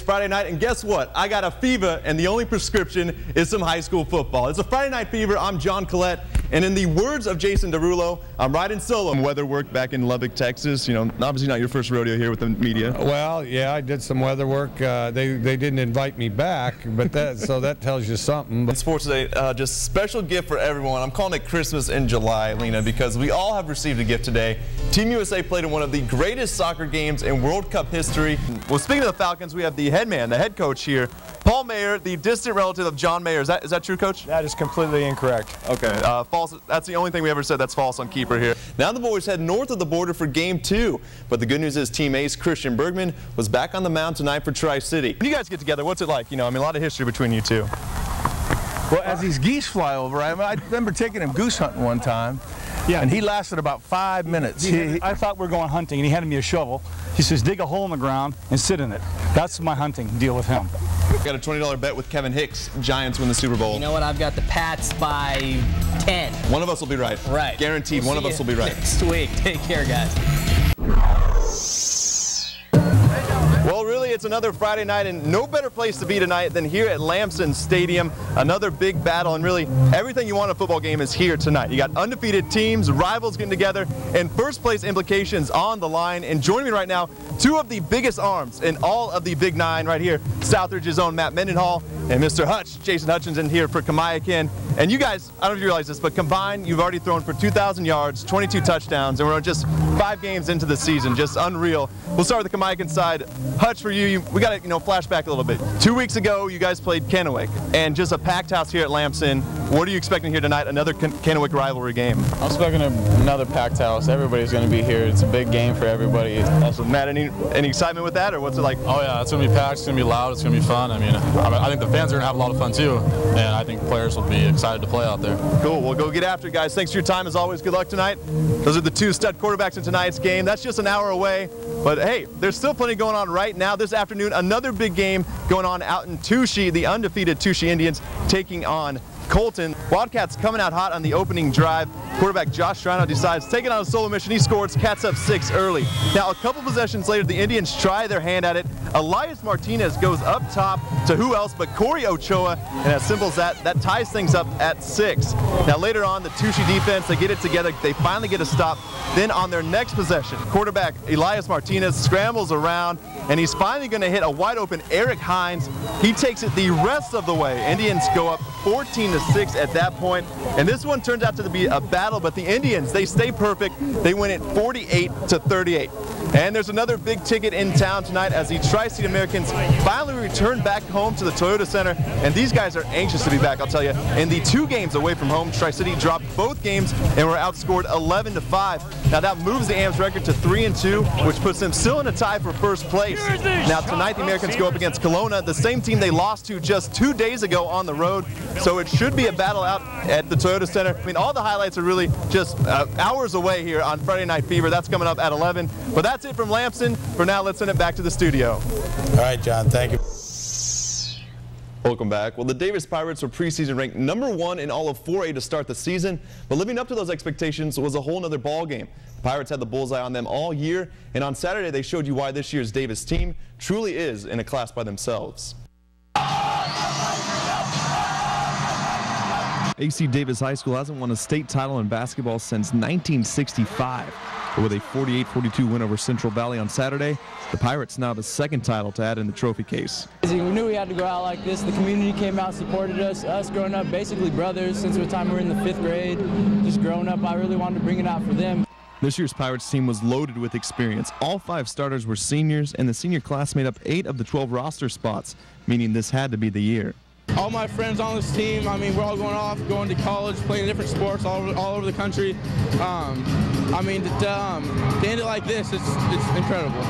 Friday night, and guess what? I got a fever, and the only prescription is some high school football. It's a Friday Night Fever. I'm John Collett, and in the words of Jason Derulo, I'm riding solo. Weather work back in Lubbock, Texas. You know, obviously not your first rodeo here with the media. Well, yeah, I did some weather work. They didn't invite me back, but that tells you something. But sports today, just special gift for everyone. I'm calling it Christmas in July, Lena, because we all have received a gift today. Team USA played in one of the greatest soccer games in World Cup history. Well, speaking of the Falcons, we have the head coach here, Paul Mayer, the distant relative of John Mayer. Is that true, Coach? That is completely incorrect. Okay, false. That's the only thing we ever said that's false on keeper here. Now the boys head north of the border for Game 2, but the good news is Team Ace Christian Bergman was back on the mound tonight for Tri-City. When you guys get together, what's it like? You know, I mean, a lot of history between you two. Well, as these geese fly over, I remember taking him goose hunting one time. Yeah, and he lasted about 5 minutes. I thought we were going hunting, and he handed me a shovel. He says, dig a hole in the ground and sit in it. That's my hunting deal with him. Got a $20 bet with Kevin Hicks. Giants win the Super Bowl. You know what? I've got the Pats by 10. One of us will be right. Right. Guaranteed. One of us will be right. Sweet. Take care, guys. Well, really, it's another Friday night, and no better place to be tonight than here at Lamson Stadium. Another big battle, and really everything you want in a football game is here tonight. You got undefeated teams, rivals getting together, and first place implications on the line. And joining me right now, two of the biggest arms in all of the Big Nine right here, Southridge's own Matt Mendenhall and Mr. Hutch, Jason Hutchinson here for Kamiakin. And you guys, I don't know if you realize this, but combined, you've already thrown for 2,000 yards, 22 touchdowns, and we're just 5 games into the season. Just unreal. We'll start with the Kamiakin side. Hutch, for you, we got to flash back a little bit. 2 weeks ago, you guys played Kennewick, and just a packed house here at Lamson. What are you expecting here tonight? Another Kennewick rivalry game. I'm expecting another packed house. Everybody's going to be here. It's a big game for everybody. Awesome. Matt, any excitement with that, or what's it like? Oh yeah, it's going to be packed. It's going to be loud. It's going to be fun. I mean, I think the fans are going to have a lot of fun too, and I think players will be excited to play out there. Cool. We'll go get after it, guys. Thanks for your time as always. Good luck tonight. Those are the two stud quarterbacks in tonight's game. That's just an hour away. But hey, there's still plenty going on right now. This afternoon, another big game going on out in Touchy. The undefeated Touchy Indians taking on Colton. Wildcats coming out hot on the opening drive. Quarterback Josh Strano decides to take it on a solo mission. He scores, Cats up 6 early. Now, a couple possessions later, the Indians try their hand at it. Elias Martinez goes up top to who else but Corey Ochoa, and as simple as that ties things up at 6. Now, later on, the Touchy defense, they get it together. They finally get a stop. Then on their next possession, quarterback Elias Martinez scrambles around, and he's finally going to hit a wide-open Eric Hines. He takes it the rest of the way. Indians go up 14-6 at that point, and this one turns out to be a battle, but the Indians, they stay perfect. They win it 48-38. And there's another big ticket in town tonight as the Tri-City Americans finally return back home to the Toyota Center, and these guys are anxious to be back, I'll tell you. In the 2 games away from home, Tri-City dropped both games and were outscored 11-5. Now that moves the AM's record to 3-2, which puts them still in a tie for first place. Now tonight the Americans go up against Kelowna, the same team they lost to just 2 days ago on the road, so it should be a battle out at the Toyota Center. I mean, all the highlights are really just hours away here on Friday Night Fever. That's coming up at 11. But that's it from Lamson. For now, let's send it back to the studio. All right, John, thank you. Welcome back. Well, the Davis Pirates were preseason ranked #1 in all of 4A to start the season, but living up to those expectations was a whole nother ball game. The Pirates had the bullseye on them all year, and on Saturday they showed you why this year's Davis team truly is in a class by themselves. AC Davis High School hasn't won a state title in basketball since 1965. But with a 48-42 win over Central Valley on Saturday, the Pirates now have the 2nd title to add in the trophy case. We knew we had to go out like this. The community came out, supported us. Us growing up, basically brothers since the time we were in the 5th grade. Just growing up, I really wanted to bring it out for them. This year's Pirates team was loaded with experience. All 5 starters were seniors, and the senior class made up 8 of the 12 roster spots, meaning this had to be the year. All my friends on this team, I mean, we're all going to college, playing different sports all over the country. I mean, to end it like this, it's incredible.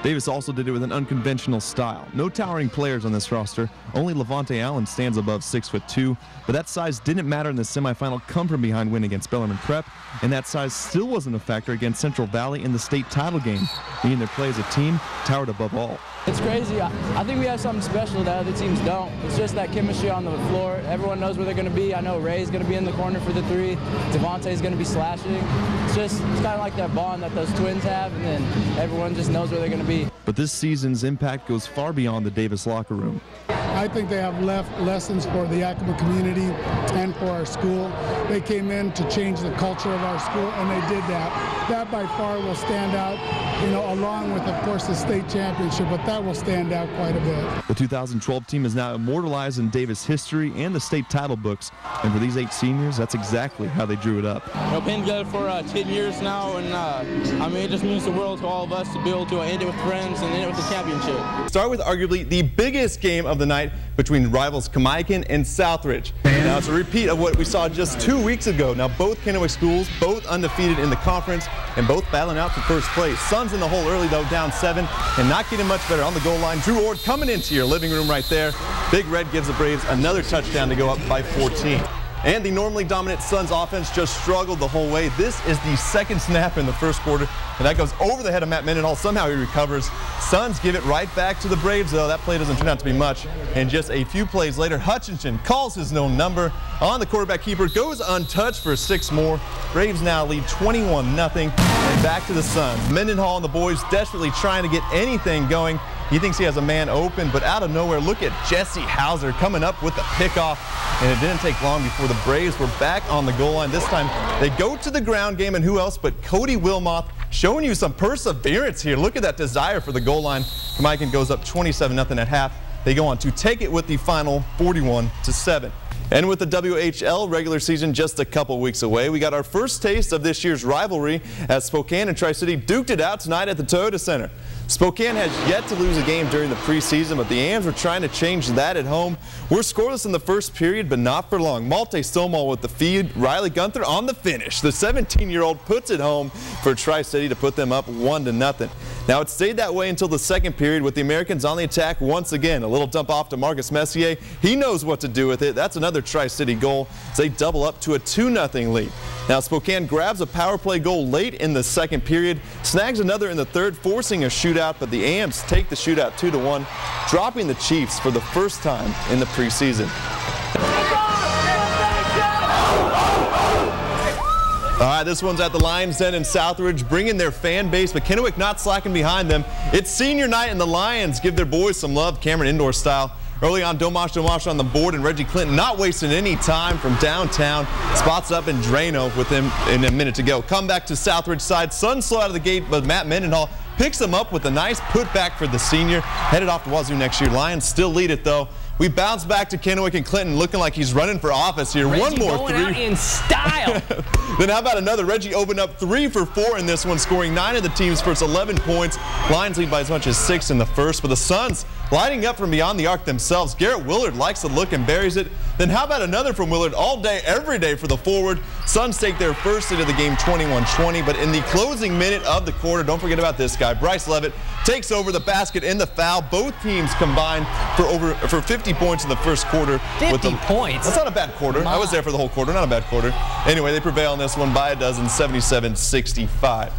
Davis also did it with an unconventional style. No towering players on this roster. Only Levante Allen stands above 6'2", but that size didn't matter in the semifinal come from behind win against Bellarmine Prep, and that size still wasn't a factor against Central Valley in the state title game, meaning their play as a team towered above all. It's crazy. I think we have something special that other teams don't. It's just that chemistry on the floor. Everyone knows where they're going to be. I know Ray's going to be in the corner for the 3. Devontae's going to be slashing. It's kind of like that bond that those twins have, and then everyone just knows where they're going to be. be. But this season's impact goes far beyond the Davis locker room. I think they have left lessons for the Yakima community and for our school. They came in to change the culture of our school, and they did that. That by far will stand out, along with, of course, the state championship, but that will stand out quite a bit. The 2012 team is now immortalized in Davis history and the state title books, and for these 8 seniors, that's exactly how they drew it up. Been together for 10 years now, and I mean, it just means the world to all of us to be able to end it with friends and end it with the championship. Start with arguably the biggest game of the night between rivals Kamaikan and Southridge. Now it's a repeat of what we saw just 2 weeks ago. Now both Kennewick schools, both undefeated in the conference, and both battling out for first place. Suns in the hole early though, down 7, and not getting much better on the goal line. Drew Ord coming into your living room right there. Big Red gives the Braves another touchdown to go up by 14. And the normally dominant Suns offense just struggled the whole way. This is the second snap in the first quarter, and that goes over the head of Matt Mendenhall. Somehow he recovers. Suns give it right back to the Braves, though. That play doesn't turn out to be much. And just a few plays later, Hutchinson calls his known number on the quarterback keeper, goes untouched for 6 more. Braves now lead 21-0, and back to the Suns. Mendenhall and the boys desperately trying to get anything going. He thinks he has a man open, but out of nowhere, look at Jesse Hauser coming up with the pickoff, and it didn't take long before the Braves were back on the goal line. This time, they go to the ground game, and who else but Cody Wilmoth showing you some perseverance here. Look at that desire for the goal line. Kamaikan goes up 27-0 at half. They go on to take it with the final 41-7. And with the WHL regular season just a couple weeks away, we got our first taste of this year's rivalry as Spokane and Tri-City duked it out tonight at the Toyota Center. Spokane has yet to lose a game during the preseason, but the Ams were trying to change that at home. We're scoreless in the first period, but not for long. Malte Stonewall with the feed, Riley Gunther on the finish. The 17-year-old puts it home for Tri-City to put them up 1-0. Now it stayed that way until the second period with the Americans on the attack once again. A little dump off to Marcus Messier. He knows what to do with it. That's another Tri-City goal as they double up to a 2-0 lead. Now Spokane grabs a power play goal late in the second period, snags another in the third, forcing a shootout, but the Ams take the shootout 2-1, dropping the Chiefs for the first time in the preseason. All right, this one's at the Lions Den in Southridge, bringing their fan base, but Kennewick not slacking behind them. It's senior night, and the Lions give their boys some love, Cameron Indoor style. Early on, Domash on the board, and Reggie Clinton not wasting any time from downtown. Spots up in Drano with him in a minute to go. Come back to Southridge side. Sun slow out of the gate, but Matt Mendenhall picks him up with a nice putback for the senior. Headed off to Wazoo next year. Lions still lead it, though. We bounce back to Kennewick and Clinton looking like he's running for office here. Reggie one more going 3. Out in style. Then how about another? Reggie opened up 3 for 4 in this one, scoring 9 of the team's first 11 points. Lions lead by as much as 6 in the first, but the Suns lighting up from beyond the arc themselves. Garrett Willard likes the look and buries it. Then how about another from Willard all day, every day for the forward. Suns take their first lead of the game 21-20, but in the closing minute of the quarter, don't forget about this guy, Bryce Levitt takes over the basket and the foul. Both teams combined for 50 points in the first quarter. 50 points? That's not a bad quarter. I was there for the whole quarter, not a bad quarter. Anyway, they prevail in this one by a dozen, 77-65.